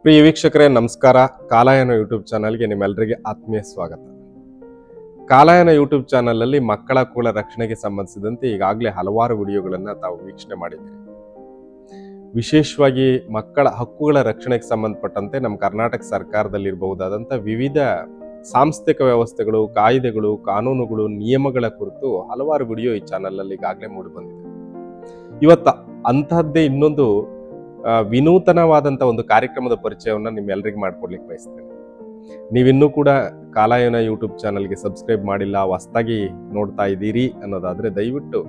ಪ್ರಿಯ ವೀಕ್ಷಕರೇ ನಮಸ್ಕಾರ. ಕಾಲಾಯನ ಯೂಟ್ಯೂಬ್ ಚಾನಲ್ಗೆ ನಿಮ್ಮೆಲ್ಲರಿಗೆ ಆತ್ಮೀಯ ಸ್ವಾಗತ. ಕಾಲಾಯನ ಯೂಟ್ಯೂಬ್ ಚಾನಲ್ ಮಕ್ಕಳ ಹಕ್ಕುಗಳ ರಕ್ಷಣೆಗೆ ಸಂಬಂಧಿಸಿದಂತೆ ಈಗಾಗಲೇ ಹಲವಾರು ವಿಡಿಯೋಗಳನ್ನು ತಾವು ವೀಕ್ಷಣೆ ಮಾಡಿದ್ದೀರಿ. ವಿಶೇಷವಾಗಿ ಮಕ್ಕಳ ಹಕ್ಕುಗಳ ರಕ್ಷಣೆಗೆ ಸಂಬಂಧಪಟ್ಟಂತೆ ನಮ್ಮ ಕರ್ನಾಟಕ ಸರ್ಕಾರದಲ್ಲಿರಬಹುದಾದಂಥ ವಿವಿಧ ಸಾಂಸ್ಥಿಕ ವ್ಯವಸ್ಥೆಗಳು, ಕಾಯ್ದೆಗಳು, ಕಾನೂನುಗಳು, ನಿಯಮಗಳ ಕುರಿತು ಹಲವಾರು ವಿಡಿಯೋ ಈ ಚಾನಲ್ನಲ್ಲಿ ಈಗಾಗಲೇ ಮೂಡಿ ಬಂದಿದೆ. ಇವತ್ತು ಅಂತಹದ್ದೇ ಇನ್ನೊಂದು ವಿನೂತನವಾದಂಥ ಒಂದು ಕಾರ್ಯಕ್ರಮದ ಪರಿಚಯವನ್ನು ನಿಮ್ಮೆಲ್ಲರಿಗೂ ಮಾಡ್ಕೊಡ್ಲಿಕ್ಕೆ ಬಯಸ್ತೇನೆ. ನೀವಿನ್ನೂ ಕೂಡ ಕಾಲಾಯನ ಯೂಟ್ಯೂಬ್ ಚಾನಲ್ಗೆ ಸಬ್ಸ್ಕ್ರೈಬ್ ಮಾಡಿಲ್ಲ, ಹೊಸದಾಗಿ ನೋಡ್ತಾ ಇದ್ದೀರಿ ಅನ್ನೋದಾದರೆ ದಯವಿಟ್ಟು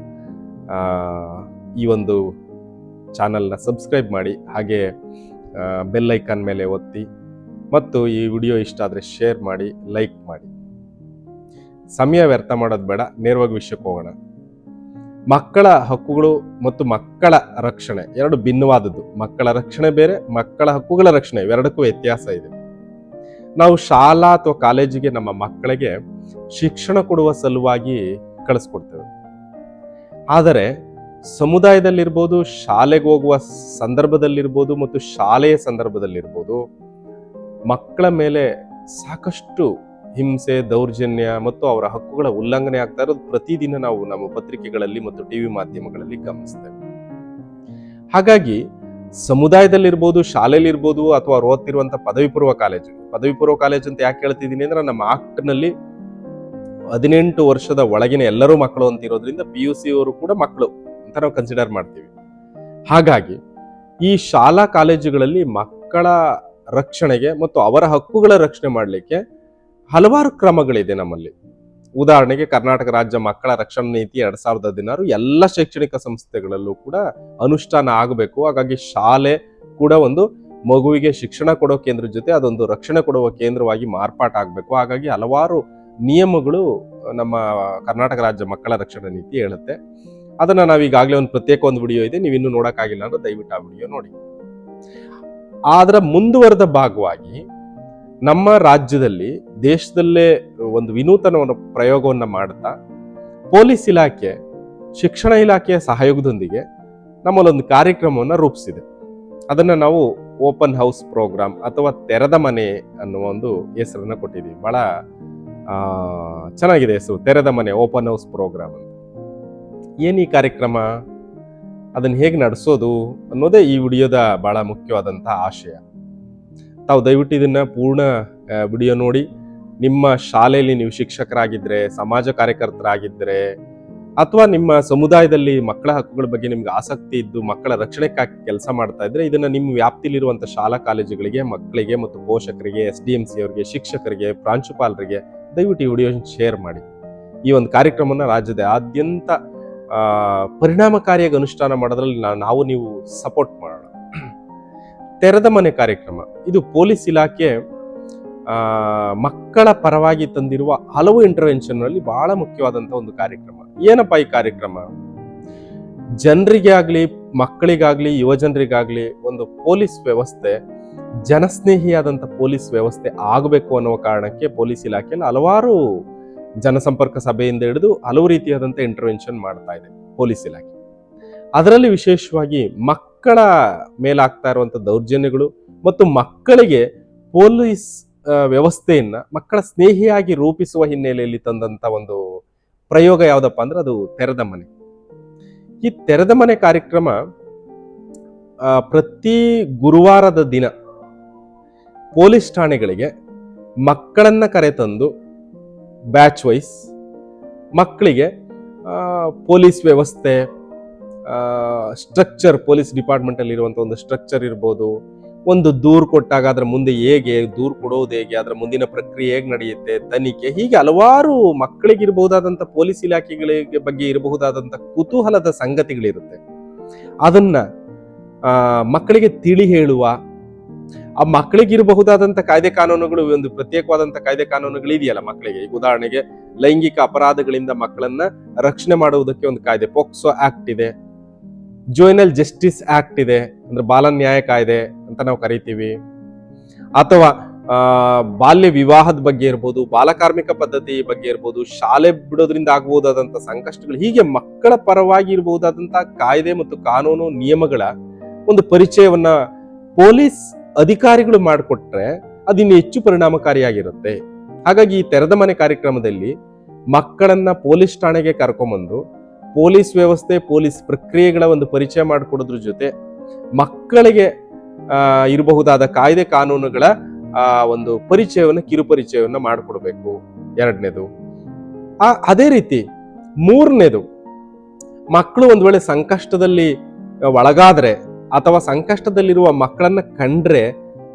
ಈ ಒಂದು ಚಾನಲ್ನ ಸಬ್ಸ್ಕ್ರೈಬ್ ಮಾಡಿ, ಹಾಗೆ ಬೆಲ್ ಐಕಾನ್ ಮೇಲೆ ಒತ್ತಿ ಮತ್ತು ಈ ವಿಡಿಯೋ ಇಷ್ಟ ಆದರೆ ಶೇರ್ ಮಾಡಿ, ಲೈಕ್ ಮಾಡಿ. ಸಮಯ ವ್ಯರ್ಥ ಮಾಡೋದು ಬೇಡ, ನೇರವಾಗಿ ವಿಷಯಕ್ಕೆ ಹೋಗೋಣ. ಮಕ್ಕಳ ಹಕ್ಕುಗಳು ಮತ್ತು ಮಕ್ಕಳ ರಕ್ಷಣೆ ಎರಡು ಭಿನ್ನವಾದದ್ದು. ಮಕ್ಕಳ ರಕ್ಷಣೆ ಬೇರೆ, ಮಕ್ಕಳ ಹಕ್ಕುಗಳ ರಕ್ಷಣೆ ಇವೆರಡಕ್ಕೂ ವ್ಯತ್ಯಾಸ ಇದೆ. ನಾವು ಶಾಲಾ ಅಥವಾ ಕಾಲೇಜಿಗೆ ನಮ್ಮ ಮಕ್ಕಳಿಗೆ ಶಿಕ್ಷಣ ಕೊಡುವ ಸಲುವಾಗಿ ಕಳಿಸ್ಕೊಡ್ತೇವೆ. ಆದರೆ ಸಮುದಾಯದಲ್ಲಿರ್ಬೋದು, ಶಾಲೆಗೆ ಹೋಗುವ ಸಂದರ್ಭದಲ್ಲಿರ್ಬೋದು ಮತ್ತು ಶಾಲೆಯ ಸಂದರ್ಭದಲ್ಲಿರ್ಬೋದು ಮಕ್ಕಳ ಮೇಲೆ ಸಾಕಷ್ಟು ಹಿಂಸೆ, ದೌರ್ಜನ್ಯ ಮತ್ತು ಅವರ ಹಕ್ಕುಗಳ ಉಲ್ಲಂಘನೆ ಆಗ್ತಾ ಇರೋದು ಪ್ರತಿದಿನ ನಾವು ನಮ್ಮ ಪತ್ರಿಕೆಗಳಲ್ಲಿ ಮತ್ತು ಟಿವಿ ಮಾಧ್ಯಮಗಳಲ್ಲಿ ಗಮನಿಸ್ತೇವೆ. ಹಾಗಾಗಿ ಸಮುದಾಯದಲ್ಲಿರ್ಬೋದು, ಶಾಲೆಯಲ್ಲಿರ್ಬೋದು ಅಥವಾ ಅವ್ರು ಓದ್ತಿರುವಂಥ ಪದವಿ ಪೂರ್ವ ಕಾಲೇಜು ಅಂತ ಯಾಕೆ ಹೇಳ್ತಿದ್ದೀನಿ ಅಂದ್ರೆ, ನಮ್ಮ ಆಕ್ಟ್ನಲ್ಲಿ 18 ವರ್ಷದ ಒಳಗಿನ ಎಲ್ಲರೂ ಮಕ್ಕಳು ಅಂತಿರೋದ್ರಿಂದ PUC ಅವರು ಕೂಡ ಮಕ್ಕಳು ಅಂತ ನಾವು ಕನ್ಸಿಡರ್ ಮಾಡ್ತೀವಿ. ಹಾಗಾಗಿ ಈ ಶಾಲಾ ಕಾಲೇಜುಗಳಲ್ಲಿ ಮಕ್ಕಳ ರಕ್ಷಣೆಗೆ ಮತ್ತು ಅವರ ಹಕ್ಕುಗಳ ರಕ್ಷಣೆ ಮಾಡಲಿಕ್ಕೆ ಹಲವಾರು ಕ್ರಮಗಳಿದೆ ನಮ್ಮಲ್ಲಿ. ಉದಾಹರಣೆಗೆ ಕರ್ನಾಟಕ ರಾಜ್ಯ ಮಕ್ಕಳ ರಕ್ಷಣಾ ನೀತಿ 2016 ಎಲ್ಲ ಶೈಕ್ಷಣಿಕ ಸಂಸ್ಥೆಗಳಲ್ಲೂ ಕೂಡ ಅನುಷ್ಠಾನ ಆಗಬೇಕು. ಹಾಗಾಗಿ ಶಾಲೆ ಕೂಡ ಒಂದು ಮಗುವಿಗೆ ಶಿಕ್ಷಣ ಕೊಡೋ ಕೇಂದ್ರ ಜೊತೆ ಅದೊಂದು ರಕ್ಷಣೆ ಕೊಡುವ ಕೇಂದ್ರವಾಗಿ ಮಾರ್ಪಾಟಾಗಬೇಕು. ಹಾಗಾಗಿ ಹಲವಾರು ನಿಯಮಗಳು ನಮ್ಮ ಕರ್ನಾಟಕ ರಾಜ್ಯ ಮಕ್ಕಳ ರಕ್ಷಣಾ ನೀತಿ ಹೇಳುತ್ತೆ. ಅದನ್ನ ನಾವು ಈಗಾಗಲೇ ಒಂದು ಪ್ರತ್ಯೇಕ ಒಂದು ವಿಡಿಯೋ ಇದೆ, ನೀವು ಇನ್ನೂ ನೋಡೋಕ್ಕಾಗಿಲ್ಲ ಅಂದ್ರೆ ದಯವಿಟ್ಟು ಆ ವಿಡಿಯೋ ನೋಡಿ. ಅದರ ಮುಂದುವರೆದ ಭಾಗವಾಗಿ ನಮ್ಮ ರಾಜ್ಯದಲ್ಲಿ, ದೇಶದಲ್ಲೇ ಒಂದು ವಿನೂತನ ಪ್ರಯೋಗವನ್ನ ಮಾಡುತ್ತಾ ಪೊಲೀಸ್ ಇಲಾಖೆ ಶಿಕ್ಷಣ ಇಲಾಖೆಯ ಸಹಯೋಗದೊಂದಿಗೆ ನಮ್ಮಲ್ಲೊಂದು ಕಾರ್ಯಕ್ರಮವನ್ನು ರೂಪಿಸಿದೆ. ಅದನ್ನ ನಾವು ಓಪನ್ ಹೌಸ್ ಪ್ರೋಗ್ರಾಮ್ ಅಥವಾ ತೆರೆದ ಮನೆ ಅನ್ನುವ ಒಂದು ಹೆಸರನ್ನ ಕೊಟ್ಟಿದ್ದೀವಿ. ಬಹಳ ಚೆನ್ನಾಗಿದೆ ಹೆಸರು, ತೆರೆದ ಮನೆ ಓಪನ್ ಹೌಸ್ ಪ್ರೋಗ್ರಾಮ್ ಅಂತ. ಏನ್ ಈ ಕಾರ್ಯಕ್ರಮ, ಅದನ್ನ ಹೇಗೆ ನಡೆಸೋದು ಅನ್ನೋದೇ ಈ ವಿಡಿಯೋದ ಬಹಳ ಮುಖ್ಯವಾದಂತಹ ಆಶಯ. ತಾವು ದಯವಿಟ್ಟು ಇದನ್ನ ಪೂರ್ಣ ವಿಡಿಯೋ ನೋಡಿ. ನಿಮ್ಮ ಶಾಲೆಯಲ್ಲಿ ನೀವು ಶಿಕ್ಷಕರಾಗಿದ್ದರೆ, ಸಮಾಜ ಕಾರ್ಯಕರ್ತರಾಗಿದ್ದರೆ ಅಥವಾ ನಿಮ್ಮ ಸಮುದಾಯದಲ್ಲಿ ಮಕ್ಕಳ ಹಕ್ಕುಗಳ ಬಗ್ಗೆ ನಿಮ್ಗೆ ಆಸಕ್ತಿ ಇದ್ದು ಮಕ್ಕಳ ರಕ್ಷಣೆಗಾಗಿ ಕೆಲಸ ಮಾಡ್ತಾ ಇದ್ರೆ, ಇದನ್ನ ನಿಮ್ಮ ವ್ಯಾಪ್ತಿಲಿರುವಂಥ ಶಾಲಾ ಕಾಲೇಜುಗಳಿಗೆ, ಮಕ್ಕಳಿಗೆ ಮತ್ತು ಪೋಷಕರಿಗೆ, SDMC ಅವರಿಗೆ, ಶಿಕ್ಷಕರಿಗೆ, ಪ್ರಾಂಶುಪಾಲರಿಗೆ ದಯವಿಟ್ಟು ಈ ವಿಡಿಯೋ ಶೇರ್ ಮಾಡಿ. ಈ ಒಂದು ಕಾರ್ಯಕ್ರಮನ ರಾಜ್ಯದ ಆದ್ಯಂತ ಪರಿಣಾಮಕಾರಿಯಾಗಿ ಅನುಷ್ಠಾನ ಮಾಡೋದ್ರಲ್ಲಿ ನಾವು ನೀವು ಸಪೋರ್ಟ್ ಮಾಡೋಣ. ತೆರೆದ ಮನೆ ಕಾರ್ಯಕ್ರಮ ಇದು ಪೊಲೀಸ್ ಇಲಾಖೆ ಮಕ್ಕಳ ಪರವಾಗಿ ತಂದಿರುವ ಹಲವು ಇಂಟರ್ವೆನ್ಷನ್ ನಲ್ಲಿ ಬಹಳ ಮುಖ್ಯವಾದಂತ ಒಂದು ಕಾರ್ಯಕ್ರಮ. ಏನಪ್ಪಾ ಈ ಕಾರ್ಯಕ್ರಮ? ಜನರಿಗೆ ಆಗ್ಲಿ, ಮಕ್ಕಳಿಗಾಗ್ಲಿ, ಯುವ ಜನರಿಗಾಗ್ಲಿ ಒಂದು ಪೊಲೀಸ್ ವ್ಯವಸ್ಥೆ, ಜನಸ್ನೇಹಿಯಾದಂಥ ಪೊಲೀಸ್ ವ್ಯವಸ್ಥೆ ಆಗಬೇಕು ಅನ್ನುವ ಕಾರಣಕ್ಕೆ ಪೊಲೀಸ್ ಇಲಾಖೆಯಲ್ಲಿ ಹಲವಾರು ಜನಸಂಪರ್ಕ ಸಭೆಯಿಂದ ಹಿಡಿದು ಹಲವು ರೀತಿಯಾದಂಥ ಇಂಟರ್ವೆನ್ಷನ್ ಮಾಡ್ತಾ ಇದೆ ಪೊಲೀಸ್ ಇಲಾಖೆ. ಅದರಲ್ಲಿ ವಿಶೇಷವಾಗಿ ಮಕ್ಕಳ ಮೇಲಾಗ್ತಾ ಇರುವಂಥ ದೌರ್ಜನ್ಯಗಳು ಮತ್ತು ಮಕ್ಕಳಿಗೆ ಪೊಲೀಸ್ ವ್ಯವಸ್ಥೆಯನ್ನ ಮಕ್ಕಳ ಸ್ನೇಹಿಯಾಗಿ ರೂಪಿಸುವ ಹಿನ್ನೆಲೆಯಲ್ಲಿ ತಂದಂತ ಒಂದು ಪ್ರಯೋಗ ಯಾವುದಪ್ಪ ಅಂದ್ರೆ ಅದು ತೆರೆದ ಮನೆ. ಈ ತೆರೆದ ಮನೆ ಕಾರ್ಯಕ್ರಮ ಪ್ರತಿ ಗುರುವಾರದ ದಿನ ಪೊಲೀಸ್ ಠಾಣೆಗಳಿಗೆ ಮಕ್ಕಳನ್ನ ಕರೆತಂದು ಬ್ಯಾಚ್ ವೈಸ್ ಮಕ್ಕಳಿಗೆ ಪೊಲೀಸ್ ವ್ಯವಸ್ಥೆ ಸ್ಟ್ರಕ್ಚರ್, ಪೊಲೀಸ್ ಡಿಪಾರ್ಟ್ಮೆಂಟ್ ಅಲ್ಲಿ ಇರುವಂತಹ ಒಂದು ಸ್ಟ್ರಕ್ಚರ್ ಇರ್ಬೋದು, ಒಂದು ದೂರು ಕೊಟ್ಟಾಗ ಅದರ ಮುಂದೆ ಹೇಗೆ ದೂರು ಕೊಡೋದು, ಹೇಗೆ ಅದರ ಮುಂದಿನ ಪ್ರಕ್ರಿಯೆ ಹೇಗೆ ನಡೆಯುತ್ತೆ, ತನಿಖೆ, ಹೀಗೆ ಹಲವಾರು ಮಕ್ಕಳಿಗೆ ಇರಬಹುದಾದಂಥ ಪೊಲೀಸ್ ಇಲಾಖೆಗಳಿಗೆ ಬಗ್ಗೆ ಇರಬಹುದಾದಂಥ ಕುತೂಹಲದ ಸಂಗತಿಗಳಿರುತ್ತೆ. ಅದನ್ನ ಮಕ್ಕಳಿಗೆ ತಿಳಿ ಹೇಳುವ, ಆ ಮಕ್ಕಳಿಗೆ ಇರಬಹುದಾದಂಥ ಕಾಯ್ದೆ ಕಾನೂನುಗಳು, ಒಂದು ಪ್ರತ್ಯೇಕವಾದಂಥ ಕಾಯ್ದೆ ಕಾನೂನುಗಳು ಇದೆಯಲ್ಲ ಮಕ್ಕಳಿಗೆ. ಈಗ ಉದಾಹರಣೆಗೆ ಲೈಂಗಿಕ ಅಪರಾಧಗಳಿಂದ ಮಕ್ಕಳನ್ನ ರಕ್ಷಣೆ ಮಾಡುವುದಕ್ಕೆ ಒಂದು ಕಾಯ್ದೆ, ಪೋಕ್ಸೋ ಆಕ್ಟ್ ಇದೆ, ಜುವೆನೈಲ್ ಜಸ್ಟಿಸ್ ಆಕ್ಟ್ ಇದೆ, ಅಂದ್ರೆ ಬಾಲ ನ್ಯಾಯ ಕಾಯ್ದೆ ಅಂತ ನಾವು ಕರಿತೀವಿ. ಅಥವಾ ಬಾಲ್ಯ ವಿವಾಹದ ಬಗ್ಗೆ ಇರ್ಬೋದು, ಬಾಲಕಾರ್ಮಿಕ ಪದ್ಧತಿ ಬಗ್ಗೆ ಇರ್ಬೋದು, ಶಾಲೆ ಬಿಡೋದ್ರಿಂದ ಆಗಬಹುದಾದಂಥ ಸಂಕಷ್ಟಗಳು, ಹೀಗೆ ಮಕ್ಕಳ ಪರವಾಗಿ ಇರಬಹುದಾದಂತಹ ಕಾಯ್ದೆ ಮತ್ತು ಕಾನೂನು ನಿಯಮಗಳ ಒಂದು ಪರಿಚಯವನ್ನ ಪೊಲೀಸ್ ಅಧಿಕಾರಿಗಳು ಮಾಡಿಕೊಟ್ರೆ ಅದಿನ್ನು ಹೆಚ್ಚು ಪರಿಣಾಮಕಾರಿಯಾಗಿರುತ್ತೆ. ಹಾಗಾಗಿ ಈ ತೆರೆದ ಮನೆ ಕಾರ್ಯಕ್ರಮದಲ್ಲಿ ಮಕ್ಕಳನ್ನ ಪೊಲೀಸ್ ಠಾಣೆಗೆ ಕರ್ಕೊಂಬಂದು ಪೊಲೀಸ್ ವ್ಯವಸ್ಥೆ, ಪೊಲೀಸ್ ಪ್ರಕ್ರಿಯೆಗಳ ಒಂದು ಪರಿಚಯ ಮಾಡಿಕೊಡೋದ್ರ ಜೊತೆ ಮಕ್ಕಳಿಗೆ ಇರಬಹುದಾದ ಕಾಯ್ದೆ ಕಾನೂನುಗಳ ಒಂದು ಪರಿಚಯವನ್ನ, ಕಿರುಪರಿಚಯವನ್ನ ಮಾಡಿಕೊಡ್ಬೇಕು. ಎರಡನೇದು. ಅದೇ ರೀತಿ ಮೂರನೇದು, ಮಕ್ಕಳು ಒಂದ್ ವೇಳೆ ಸಂಕಷ್ಟದಲ್ಲಿ ಒಳಗಾದ್ರೆ ಅಥವಾ ಸಂಕಷ್ಟದಲ್ಲಿರುವ ಮಕ್ಕಳನ್ನ ಕಂಡ್ರೆ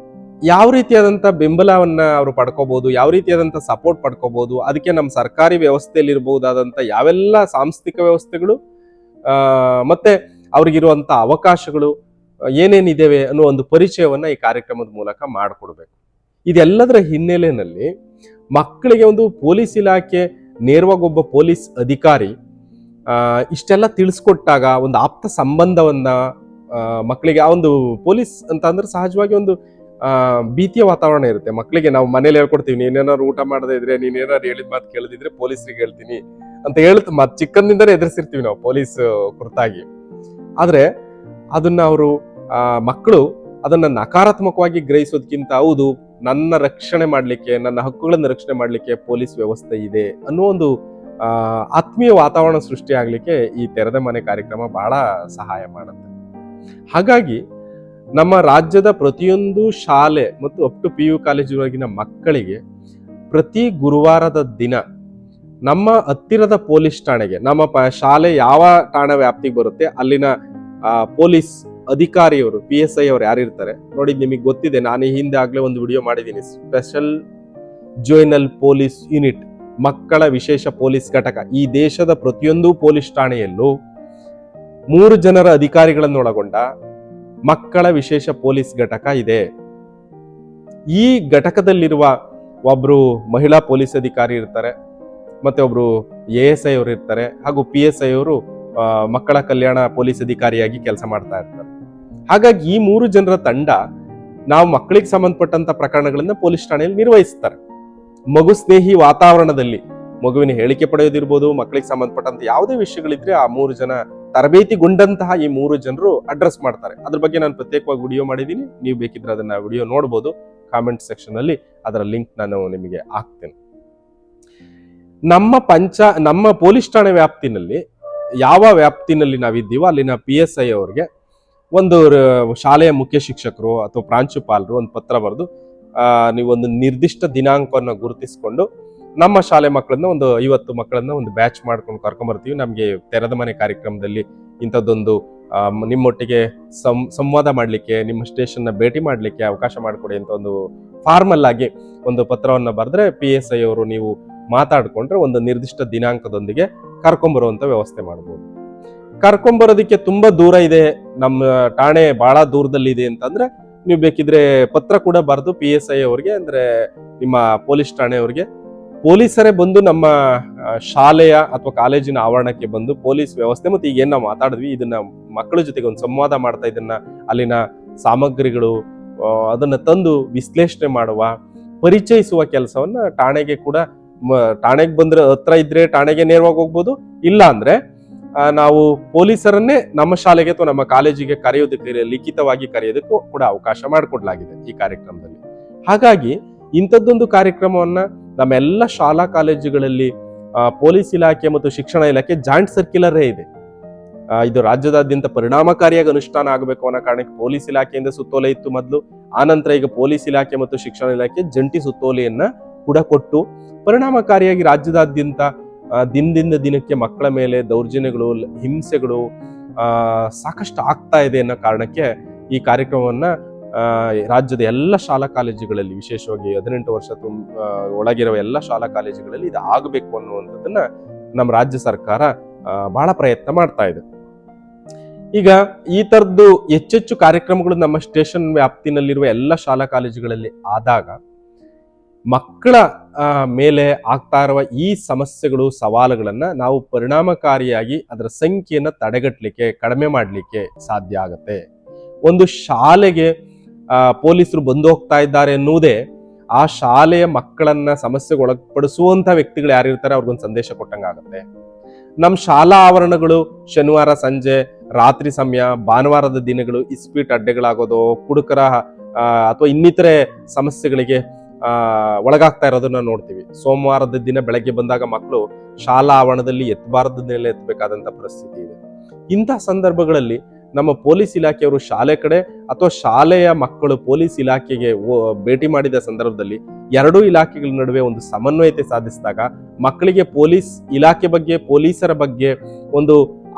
ಯಾವ ರೀತಿಯಾದಂತ ಬೆಂಬಲವನ್ನ ಅವರು ಪಡ್ಕೋಬಹುದು, ಯಾವ ರೀತಿಯಾದಂತ ಸಪೋರ್ಟ್ ಪಡ್ಕೋಬಹುದು, ಅದಕ್ಕೆ ನಮ್ಮ ಸರ್ಕಾರಿ ವ್ಯವಸ್ಥೆಯಲ್ಲಿ ಇರಬಹುದಾದಂತ ಯಾವೆಲ್ಲ ಸಾಂಸ್ಥಿಕ ವ್ಯವಸ್ಥೆಗಳು ಮತ್ತೆ ಅವ್ರಿಗಿರುವಂತ ಅವಕಾಶಗಳು ಏನೇನಿದ್ದೇವೆ ಅನ್ನೋ ಒಂದು ಪರಿಚಯವನ್ನ ಈ ಕಾರ್ಯಕ್ರಮದ ಮೂಲಕ ಮಾಡಿಕೊಡ್ಬೇಕು. ಇದೆಲ್ಲದರ ಹಿನ್ನೆಲೆಯಲ್ಲಿ ಮಕ್ಕಳಿಗೆ ಒಂದು ಪೊಲೀಸ್ ಇಲಾಖೆ ನೇರವಾಗಿ ಒಬ್ಬ ಪೊಲೀಸ್ ಅಧಿಕಾರಿ ಇಷ್ಟೆಲ್ಲ ತಿಳಿಸ್ಕೊಟ್ಟಾಗ ಒಂದು ಆಪ್ತ ಸಂಬಂಧವನ್ನ ಮಕ್ಕಳಿಗೆ, ಆ ಒಂದು ಪೊಲೀಸ್ ಅಂತ ಅಂದ್ರೆ ಸಹಜವಾಗಿ ಒಂದು ಭೀತಿಯ ವಾತಾವರಣ ಇರುತ್ತೆ ಮಕ್ಕಳಿಗೆ. ನಾವು ಮನೇಲಿ ಹೇಳ್ಕೊಡ್ತೀವಿ, ನೀನೇನಾದ್ರು ಊಟ ಮಾಡದೇ ಇದ್ರೆ, ನೀನೇನಾದ್ರು ಹೇಳಿದ ಮಾತು ಕೇಳದಿದ್ರೆ ಪೊಲೀಸರಿಗೆ ಹೇಳ್ತೀನಿ ಅಂತ ಚಿಕ್ಕಂದಿಂದನೇ ಎದುರಿಸಿರ್ತೀವಿ ನಾವು ಪೊಲೀಸ್ ಕುರಿತಾಗಿ. ಆದ್ರೆ ಅದನ್ನ ಅವರು ಮಕ್ಕಳು ಅದನ್ನ ನಕಾರಾತ್ಮಕವಾಗಿ ಗ್ರಹಿಸೋದಕ್ಕಿಂತ, ಹೌದು, ನನ್ನ ರಕ್ಷಣೆ ಮಾಡ್ಲಿಕ್ಕೆ, ನನ್ನ ಹಕ್ಕುಗಳನ್ನು ರಕ್ಷಣೆ ಮಾಡ್ಲಿಕ್ಕೆ ಪೊಲೀಸ್ ವ್ಯವಸ್ಥೆ ಇದೆ ಅನ್ನೋ ಒಂದು ಆತ್ಮೀಯ ವಾತಾವರಣ ಸೃಷ್ಟಿ ಆಗ್ಲಿಕ್ಕೆ ಈ ತೆರೆದ ಮನೆ ಕಾರ್ಯಕ್ರಮ ಬಹಳ ಸಹಾಯ ಮಾಡುತ್ತೆ. ಹಾಗಾಗಿ ನಮ್ಮ ರಾಜ್ಯದ ಪ್ರತಿಯೊಂದು ಶಾಲೆ ಮತ್ತು ಅಪ್ ಟು PU ಕಾಲೇಜಿನ ಮಕ್ಕಳಿಗೆ ಪ್ರತಿ ಗುರುವಾರದ ದಿನ ನಮ್ಮ ಹತ್ತಿರದ ಪೊಲೀಸ್ ಠಾಣೆಗೆ, ನಮ್ಮ ಶಾಲೆ ಯಾವ ಠಾಣಾ ವ್ಯಾಪ್ತಿಗೆ ಬರುತ್ತೆ ಅಲ್ಲಿನ ಪೊಲೀಸ್ ಅಧಿಕಾರಿಯವರು, PSI ಅವರು ಯಾರಿರ್ತಾರೆ ನೋಡಿ, ನಿಮಗೆ ಗೊತ್ತಿದೆ, ನಾನು ಈ ಹಿಂದೆ ಆಗ್ಲೇ ಒಂದು ವಿಡಿಯೋ ಮಾಡಿದ್ದೀನಿ. ಸ್ಪೆಷಲ್ ಜೋಯಿನಲ್ ಪೊಲೀಸ್ ಯೂನಿಟ್, ಮಕ್ಕಳ ವಿಶೇಷ ಪೊಲೀಸ್ ಘಟಕ. ಈ ದೇಶದ ಪ್ರತಿಯೊಂದು ಪೊಲೀಸ್ ಠಾಣೆಯಲ್ಲೂ 3 ಜನರ ಅಧಿಕಾರಿಗಳನ್ನು ಒಳಗೊಂಡ ಮಕ್ಕಳ ವಿಶೇಷ ಪೊಲೀಸ್ ಘಟಕ ಇದೆ. ಈ ಘಟಕದಲ್ಲಿರುವ ಒಬ್ರು ಮಹಿಳಾ ಪೊಲೀಸ್ ಅಧಿಕಾರಿ ಇರ್ತಾರೆ, ಮತ್ತೆ ಒಬ್ರು ASI ಅವರು ಇರ್ತಾರೆ, ಹಾಗೂ PSI ಅವರು ಮಕ್ಕಳ ಕಲ್ಯಾಣ ಪೊಲೀಸ್ ಅಧಿಕಾರಿಯಾಗಿ ಕೆಲಸ ಮಾಡ್ತಾ ಇರ್ತಾರೆ. ಹಾಗಾಗಿ ಈ 3 ಜನರ ತಂಡ ನಾವು ಮಕ್ಕಳಿಗೆ ಸಂಬಂಧಪಟ್ಟಂತ ಪ್ರಕರಣಗಳನ್ನ ಪೊಲೀಸ್ ಠಾಣೆಯಲ್ಲಿ ನಿರ್ವಹಿಸ್ತಾರೆ. ಮಗು ಸ್ನೇಹಿ ವಾತಾವರಣದಲ್ಲಿ ಮಗುವಿನ ಹೇಳಿಕೆ ಪಡೆಯೋದಿರ್ಬೋದು, ಮಕ್ಕಳಿಗೆ ಸಂಬಂಧಪಟ್ಟಂತ ಯಾವುದೇ ವಿಷಯಗಳಿದ್ರೆ ಆ 3 ಜನ ತರಬೇತಿಗೊಂಡಂತಹ ಈ 3 ಜನರು ಅಡ್ರೆಸ್ ಮಾಡ್ತಾರೆ. ಅದ್ರ ಬಗ್ಗೆ ನಾನು ಪ್ರತ್ಯೇಕವಾಗಿ ವಿಡಿಯೋ ಮಾಡಿದ್ದೀನಿ, ನೀವು ಬೇಕಿದ್ರೆ ಅದನ್ನ ವಿಡಿಯೋ ನೋಡ್ಬೋದು. ಕಾಮೆಂಟ್ ಸೆಕ್ಷನ್ ಅಲ್ಲಿ ಅದರ ಲಿಂಕ್ ನಾನು ನಿಮಗೆ ಹಾಕ್ತೇನೆ. ನಮ್ಮ ಪೊಲೀಸ್ ಠಾಣೆ ವ್ಯಾಪ್ತಿನಲ್ಲಿ ಯಾವ ವ್ಯಾಪ್ತಿನಲ್ಲಿ ನಾವಿದ್ದೀವೋ ಅಲ್ಲಿನ PSI ಅವರಿಗೆ ಒಂದು ಶಾಲೆಯ ಮುಖ್ಯ ಶಿಕ್ಷಕರು ಅಥವಾ ಪ್ರಾಂಶುಪಾಲರು ಒಂದು ಪತ್ರ ಬರೆದು ನೀವು ಒಂದು ನಿರ್ದಿಷ್ಟ ದಿನಾಂಕವನ್ನು ಗುರುತಿಸಿಕೊಂಡು ನಮ್ಮ ಶಾಲೆ ಮಕ್ಕಳನ್ನ ಒಂದು 50 ಮಕ್ಕಳನ್ನ ಒಂದು ಬ್ಯಾಚ್ ಮಾಡ್ಕೊಂಡು ಕರ್ಕೊಂಡ್ಬರ್ತೀವಿ, ನಮಗೆ ತೆರೆದ ಮನೆ ಕಾರ್ಯಕ್ರಮದಲ್ಲಿ ಇಂಥದ್ದೊಂದು ನಿಮ್ಮೊಟ್ಟಿಗೆ ಸಂವಾದ ಮಾಡ್ಲಿಕ್ಕೆ, ನಿಮ್ಮ ಸ್ಟೇಷನ್ ನ ಭೇಟಿ ಮಾಡ್ಲಿಕ್ಕೆ ಅವಕಾಶ ಮಾಡಿಕೊಡಿ ಅಂತ ಒಂದು ಫಾರ್ಮಲ್ ಆಗಿ ಒಂದು ಪತ್ರವನ್ನ ಬರೆದ್ರೆ PSI ಅವರು ನೀವು ಮಾತಾಡ್ಕೊಂಡ್ರೆ ಒಂದು ನಿರ್ದಿಷ್ಟ ದಿನಾಂಕದೊಂದಿಗೆ ಕರ್ಕೊಂಡ್ಬರುವಂತ ವ್ಯವಸ್ಥೆ ಮಾಡ್ಬೋದು. ಕರ್ಕೊಂಡ್ಬರೋದಕ್ಕೆ ತುಂಬಾ ದೂರ ಇದೆ, ನಮ್ಮ ಠಾಣೆ ಬಹಳ ದೂರದಲ್ಲಿದೆ ಅಂತಂದ್ರೆ ನೀವು ಬೇಕಿದ್ರೆ ಪತ್ರ ಕೂಡ ಬರೆದು PSI ಅವರಿಗೆ, ಅಂದ್ರೆ ನಿಮ್ಮ ಪೊಲೀಸ್ ಠಾಣೆಯವರಿಗೆ, ಪೊಲೀಸರೇ ಬಂದು ನಮ್ಮ ಶಾಲೆಯ ಅಥವಾ ಕಾಲೇಜಿನ ಆವರಣಕ್ಕೆ ಬಂದು ಪೊಲೀಸ್ ವ್ಯವಸ್ಥೆ ಮತ್ತೆ ಈಗ ಏನ್ ನಾವು ಮಾತಾಡಿದ್ವಿ ಇದನ್ನ ಮಕ್ಕಳ ಜೊತೆಗೆ ಒಂದು ಸಂವಾದ ಮಾಡ್ತಾ, ಇದನ್ನ ಅಲ್ಲಿನ ಸಾಮಗ್ರಿಗಳು ಅದನ್ನ ತಂದು ವಿಶ್ಲೇಷಣೆ ಮಾಡುವ, ಪರಿಚಯಿಸುವ ಕೆಲಸವನ್ನ ಠಾಣೆಗೆ ಕೂಡ, ಠಾಣೆಗೆ ಬಂದ್ರೆ ಹತ್ರ ಇದ್ರೆ ಠಾಣೆಗೆ ನೇರವಾಗಿ ಹೋಗ್ಬೋದು, ಇಲ್ಲ ಅಂದ್ರೆ ನಾವು ಪೊಲೀಸರನ್ನೇ ನಮ್ಮ ಶಾಲೆಗೆ ಅಥವಾ ನಮ್ಮ ಕಾಲೇಜಿಗೆ ಕರೆಯೋದಕ್ಕೆ, ಲಿಖಿತವಾಗಿ ಕರೆಯೋದಕ್ಕೂ ಕೂಡ ಅವಕಾಶ ಮಾಡಿಕೊಡ್ಲಾಗಿದೆ ಈ ಕಾರ್ಯಕ್ರಮದಲ್ಲಿ. ಹಾಗಾಗಿ ಇಂಥದ್ದೊಂದು ಕಾರ್ಯಕ್ರಮವನ್ನ ನಮ್ಮೆಲ್ಲ ಶಾಲಾ ಕಾಲೇಜುಗಳಲ್ಲಿ ಪೊಲೀಸ್ ಇಲಾಖೆ ಮತ್ತು ಶಿಕ್ಷಣ ಇಲಾಖೆ ಜಾಯಿಂಟ್ ಸರ್ಕ್ಯುಲರೇ ಇದೆ. ಇದು ರಾಜ್ಯದಾದ್ಯಂತ ಪರಿಣಾಮಕಾರಿಯಾಗಿ ಅನುಷ್ಠಾನ ಆಗಬೇಕು ಅನ್ನೋ ಕಾರಣಕ್ಕೆ ಪೊಲೀಸ್ ಇಲಾಖೆಯಿಂದ ಸುತ್ತೋಲೆ ಇತ್ತು ಮೊದಲು, ಆನಂತರ ಈಗ ಪೊಲೀಸ್ ಇಲಾಖೆ ಮತ್ತು ಶಿಕ್ಷಣ ಇಲಾಖೆ ಜಂಟಿ ಸುತ್ತೋಲೆಯನ್ನ ಕೂಡ ಕೊಟ್ಟು ಪರಿಣಾಮಕಾರಿಯಾಗಿ ರಾಜ್ಯದಾದ್ಯಂತ ದಿನದಿಂದ ದಿನಕ್ಕೆ ಮಕ್ಕಳ ಮೇಲೆ ದೌರ್ಜನ್ಯಗಳು, ಹಿಂಸೆಗಳು ಸಾಕಷ್ಟು ಆಗ್ತಾ ಇದೆ ಅನ್ನೋ ಕಾರಣಕ್ಕೆ ಈ ಕಾರ್ಯಕ್ರಮವನ್ನ ರಾಜ್ಯದ ಎಲ್ಲ ಶಾಲಾ ಕಾಲೇಜುಗಳಲ್ಲಿ, ವಿಶೇಷವಾಗಿ 18 ವರ್ಷ ಒಳಗಿರುವ ಎಲ್ಲ ಶಾಲಾ ಕಾಲೇಜುಗಳಲ್ಲಿ ಇದು ಆಗಬೇಕು ಅನ್ನುವಂಥದ್ದನ್ನ ನಮ್ಮ ರಾಜ್ಯ ಸರ್ಕಾರ ಬಹಳ ಪ್ರಯತ್ನ ಮಾಡ್ತಾ ಇದೆ. ಈಗ ಈ ತರದ್ದು ಹೆಚ್ಚೆಚ್ಚು ಕಾರ್ಯಕ್ರಮಗಳು ನಮ್ಮ ಸ್ಟೇಷನ್ ವ್ಯಾಪ್ತಿನಲ್ಲಿರುವ ಎಲ್ಲ ಶಾಲಾ ಕಾಲೇಜುಗಳಲ್ಲಿ ಆದಾಗ ಮಕ್ಕಳ ಮೇಲೆ ಆಗ್ತಾ ಇರುವ ಈ ಸಮಸ್ಯೆಗಳು, ಸವಾಲುಗಳನ್ನ ನಾವು ಪರಿಣಾಮಕಾರಿಯಾಗಿ ಅದರ ಸಂಖ್ಯೆಯನ್ನ ತಡೆಗಟ್ಟಲಿಕ್ಕೆ, ಕಡಿಮೆ ಮಾಡಲಿಕ್ಕೆ ಸಾಧ್ಯ ಆಗತ್ತೆ. ಒಂದು ಶಾಲೆಗೆ ಪೊಲೀಸರು ಬಂದು ಹೋಗ್ತಾ ಇದ್ದಾರೆ ಎನ್ನುವುದೇ ಆ ಶಾಲೆಯ ಮಕ್ಕಳನ್ನ ಸಮಸ್ಯೆಗೆ ಒಳಪಡಿಸುವಂತ ವ್ಯಕ್ತಿಗಳು ಯಾರಿರ್ತಾರೆ ಅವ್ರಿಗೊಂದು ಸಂದೇಶ ಕೊಟ್ಟಂಗಾಗತ್ತೆ. ನಮ್ಮ ಶಾಲಾ ಆವರಣಗಳು ಶನಿವಾರ ಸಂಜೆ, ರಾತ್ರಿ ಸಮಯ, ಭಾನುವಾರದ ದಿನಗಳು ಇಸ್ಪೀಟ್ ಅಡ್ಡೆಗಳಾಗೋದು, ಕುಡುಕರ ಅಥವಾ ಇನ್ನಿತರೆ ಸಮಸ್ಯೆಗಳಿಗೆ ಒಳಗಾಗ್ತಾ ಇರೋದನ್ನ ನೋಡ್ತೀವಿ. ಸೋಮವಾರದ ದಿನ ಬೆಳಗ್ಗೆ ಬಂದಾಗ ಮಕ್ಕಳು ಶಾಲಾ ಆವರಣದಲ್ಲಿ ಎತ್ತಬಾರದ ಮೇಲೆ ಎತ್ತಬೇಕಾದಂತ ಪರಿಸ್ಥಿತಿ ಇದೆ. ಇಂಥ ಸಂದರ್ಭಗಳಲ್ಲಿ ನಮ್ಮ ಪೊಲೀಸ್ ಇಲಾಖೆಯವರು ಶಾಲೆ ಕಡೆ ಅಥವಾ ಶಾಲೆಯ ಮಕ್ಕಳು ಪೊಲೀಸ್ ಇಲಾಖೆಗೆ ಭೇಟಿ ಮಾಡಿದ ಸಂದರ್ಭದಲ್ಲಿ ಎರಡೂ ಇಲಾಖೆಗಳ ನಡುವೆ ಒಂದು ಸಮನ್ವಯತೆ ಸಾಧಿಸಿದಾಗ ಮಕ್ಕಳಿಗೆ ಪೊಲೀಸ್ ಇಲಾಖೆ ಬಗ್ಗೆ, ಪೊಲೀಸರ ಬಗ್ಗೆ ಒಂದು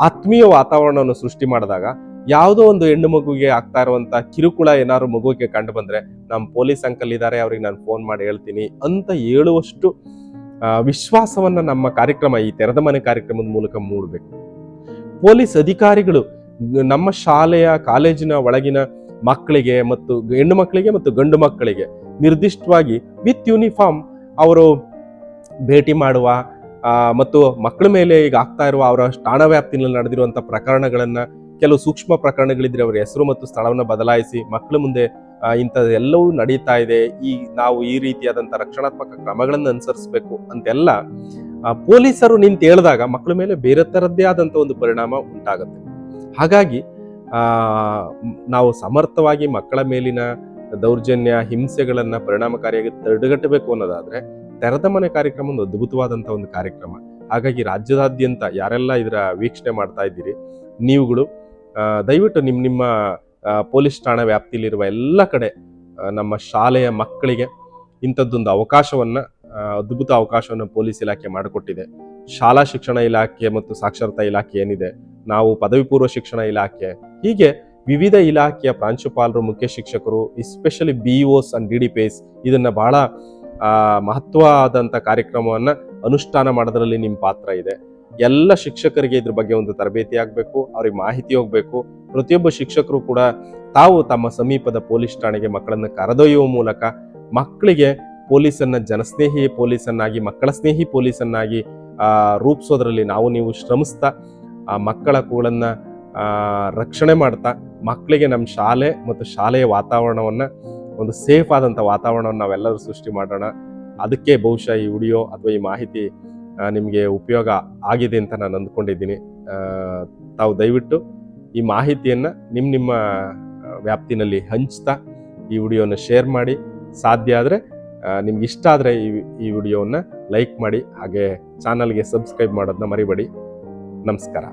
ಆತ್ಮೀಯ ವಾತಾವರಣವನ್ನು ಸೃಷ್ಟಿ ಮಾಡಿದಾಗ ಯಾವುದೋ ಒಂದು ಹೆಣ್ಣು ಮಗುವಿಗೆ ಆಗ್ತಾ ಇರುವಂತ ಕಿರುಕುಳ ಏನಾದ್ರು ಮಗುವಿಗೆ ಕಂಡು ಬಂದ್ರೆ ನಮ್ಮ ಪೊಲೀಸ್ ಅಂಕಲ್ ಇದ್ದಾರೆ, ಅವ್ರಿಗೆ ನಾನು ಫೋನ್ ಮಾಡಿ ಹೇಳ್ತೀನಿ ಅಂತ ಹೇಳುವಷ್ಟು ವಿಶ್ವಾಸವನ್ನ ನಮ್ಮ ಕಾರ್ಯಕ್ರಮ, ಈ ತೆರೆದ ಮನೆ ಕಾರ್ಯಕ್ರಮದ ಮೂಲಕ ಮೂಡಬೇಕು. ಪೊಲೀಸ್ ಅಧಿಕಾರಿಗಳು ನಮ್ಮ ಶಾಲೆಯ ಕಾಲೇಜಿನ ಒಳಗಿನ ಮಕ್ಕಳಿಗೆ ಮತ್ತು ಹೆಣ್ಣು ಮಕ್ಕಳಿಗೆ ಮತ್ತು ಗಂಡು ಮಕ್ಕಳಿಗೆ ನಿರ್ದಿಷ್ಟವಾಗಿ ವಿತ್ ಯೂನಿಫಾರ್ಮ್ ಅವರು ಭೇಟಿ ಮಾಡುವ ಮತ್ತು ಮಕ್ಕಳ ಮೇಲೆ ಈಗ ಆಗ್ತಾ ಇರುವ ಅವರ ಠಾಣಾ ವ್ಯಾಪ್ತಿನಲ್ಲಿ ನಡೆದಿರುವಂತಹ ಪ್ರಕರಣಗಳನ್ನ, ಕೆಲವು ಸೂಕ್ಷ್ಮ ಪ್ರಕರಣಗಳಿದ್ರೆ ಅವರ ಹೆಸರು ಮತ್ತು ಸ್ಥಳವನ್ನು ಬದಲಾಯಿಸಿ ಮಕ್ಕಳ ಮುಂದೆ ಇಂಥದ್ದೆಲ್ಲವೂ ನಡೀತಾ ಇದೆ, ನಾವು ಈ ರೀತಿಯಾದಂತಹ ರಕ್ಷಣಾತ್ಮಕ ಕ್ರಮಗಳನ್ನು ಅನುಸರಿಸಬೇಕು ಅಂತೆಲ್ಲ ಪೊಲೀಸರು ನಿಂತು ಹೇಳಿದಾಗ ಮಕ್ಕಳ ಮೇಲೆ ಬೇರೆ ತರದ್ದೇ ಆದಂತ ಒಂದು ಪರಿಣಾಮ ಉಂಟಾಗುತ್ತೆ. ಹಾಗಾಗಿ ನಾವು ಸಮರ್ಥವಾಗಿ ಮಕ್ಕಳ ಮೇಲಿನ ದೌರ್ಜನ್ಯ, ಹಿಂಸೆಗಳನ್ನ ಪರಿಣಾಮಕಾರಿಯಾಗಿ ತಡೆಗಟ್ಟಬೇಕು ಅನ್ನೋದಾದ್ರೆ ತೆರೆದ ಮನೆ ಕಾರ್ಯಕ್ರಮ ಒಂದು ಅದ್ಭುತವಾದಂತ ಒಂದು ಕಾರ್ಯಕ್ರಮ. ಹಾಗಾಗಿ ರಾಜ್ಯದಾದ್ಯಂತ ಯಾರೆಲ್ಲ ಇದರ ವೀಕ್ಷಣೆ ಮಾಡ್ತಾ ಇದ್ದೀರಿ, ನೀವುಗಳು ದಯವಿಟ್ಟು ನಿಮ್ಮ ಪೊಲೀಸ್ ಠಾಣಾ ವ್ಯಾಪ್ತಿಯಲ್ಲಿರುವ ಎಲ್ಲ ಕಡೆ ನಮ್ಮ ಶಾಲೆಯ ಮಕ್ಕಳಿಗೆ ಇಂಥದ್ದೊಂದು ಅವಕಾಶವನ್ನ, ಅದ್ಭುತ ಅವಕಾಶವನ್ನು ಪೊಲೀಸ್ ಇಲಾಖೆ ಮಾಡಿಕೊಟ್ಟಿದೆ. ಶಾಲಾ ಶಿಕ್ಷಣ ಇಲಾಖೆ ಮತ್ತು ಸಾಕ್ಷರತಾ ಇಲಾಖೆ ಏನಿದೆ, ನಾವು ಪದವಿ ಪೂರ್ವ ಶಿಕ್ಷಣ ಇಲಾಖೆ, ಹೀಗೆ ವಿವಿಧ ಇಲಾಖೆಯ ಪ್ರಾಂಶುಪಾಲರು, ಮುಖ್ಯ ಶಿಕ್ಷಕರು, ಎಸ್ಪೆಷಲಿ BOs ಅಂಡ್ DDPs ಇದನ್ನ ಬಹಳ ಮಹತ್ವವಾದಂತ ಕಾರ್ಯಕ್ರಮವನ್ನ ಅನುಷ್ಠಾನ ಮಾಡೋದ್ರಲ್ಲಿ ನಿಮ್ಮ ಪಾತ್ರ ಇದೆ. ಎಲ್ಲ ಶಿಕ್ಷಕರಿಗೆ ಇದ್ರ ಬಗ್ಗೆ ಒಂದು ತರಬೇತಿ ಆಗ್ಬೇಕು, ಅವ್ರಿಗೆ ಮಾಹಿತಿ ಹೋಗ್ಬೇಕು. ಪ್ರತಿಯೊಬ್ಬ ಶಿಕ್ಷಕರು ಕೂಡ ತಾವು ತಮ್ಮ ಸಮೀಪದ ಪೊಲೀಸ್ ಠಾಣೆಗೆ ಮಕ್ಕಳನ್ನ ಕರೆದೊಯ್ಯುವ ಮೂಲಕ ಮಕ್ಕಳಿಗೆ ಪೊಲೀಸನ್ನ ಜನಸ್ನೇಹಿ ಪೊಲೀಸನ್ನಾಗಿ, ಮಕ್ಕಳ ಸ್ನೇಹಿ ಪೊಲೀಸನ್ನಾಗಿ ರೂಪಿಸೋದ್ರಲ್ಲಿ ನೀವು ಶ್ರಮಿಸ್ತಾ ಮಕ್ಕಳ ಕೂಳನ್ನ ರಕ್ಷಣೆ ಮಾಡ್ತಾ ಮಕ್ಕಳಿಗೆ ನಮ್ಮ ಶಾಲೆ ಮತ್ತು ಶಾಲೆಯ ವಾತಾವರಣವನ್ನ ಒಂದು ಸೇಫ್ ಆದಂತ ವಾತಾವರಣವನ್ನು ನಾವೆಲ್ಲರೂ ಸೃಷ್ಟಿ ಮಾಡೋಣ. ಅದಕ್ಕೆ ಬಹುಶಃ ಈ ವಿಡಿಯೋ ಅಥವಾ ಈ ಮಾಹಿತಿ ನಿಮಗೆ ಉಪಯೋಗ ಆಗಿದೆ ಅಂತ ನಾನು ಅಂದ್ಕೊಂಡಿದ್ದೀನಿ. ತಾವು ದಯವಿಟ್ಟು ಈ ಮಾಹಿತಿಯನ್ನ ನಿಮ್ಮ ವ್ಯಾಪ್ತಿನಲ್ಲಿ ಹಂಚ್ತಾ ಈ ವಿಡಿಯೋನ ಶೇರ್ ಮಾಡಿ. ಸಾಧ್ಯ ಆದರೆ ನಿಮ್ಗೆ ಇಷ್ಟ ಆದರೆ ಈ ವಿಡಿಯೋವನ್ನ ಲೈಕ್ ಮಾಡಿ, ಹಾಗೆ ಚಾನಲ್ಗೆ ಸಬ್ಸ್ಕ್ರೈಬ್ ಮಾಡೋದನ್ನ ಮರಿಬೇಡಿ. ನಮಸ್ಕಾರ.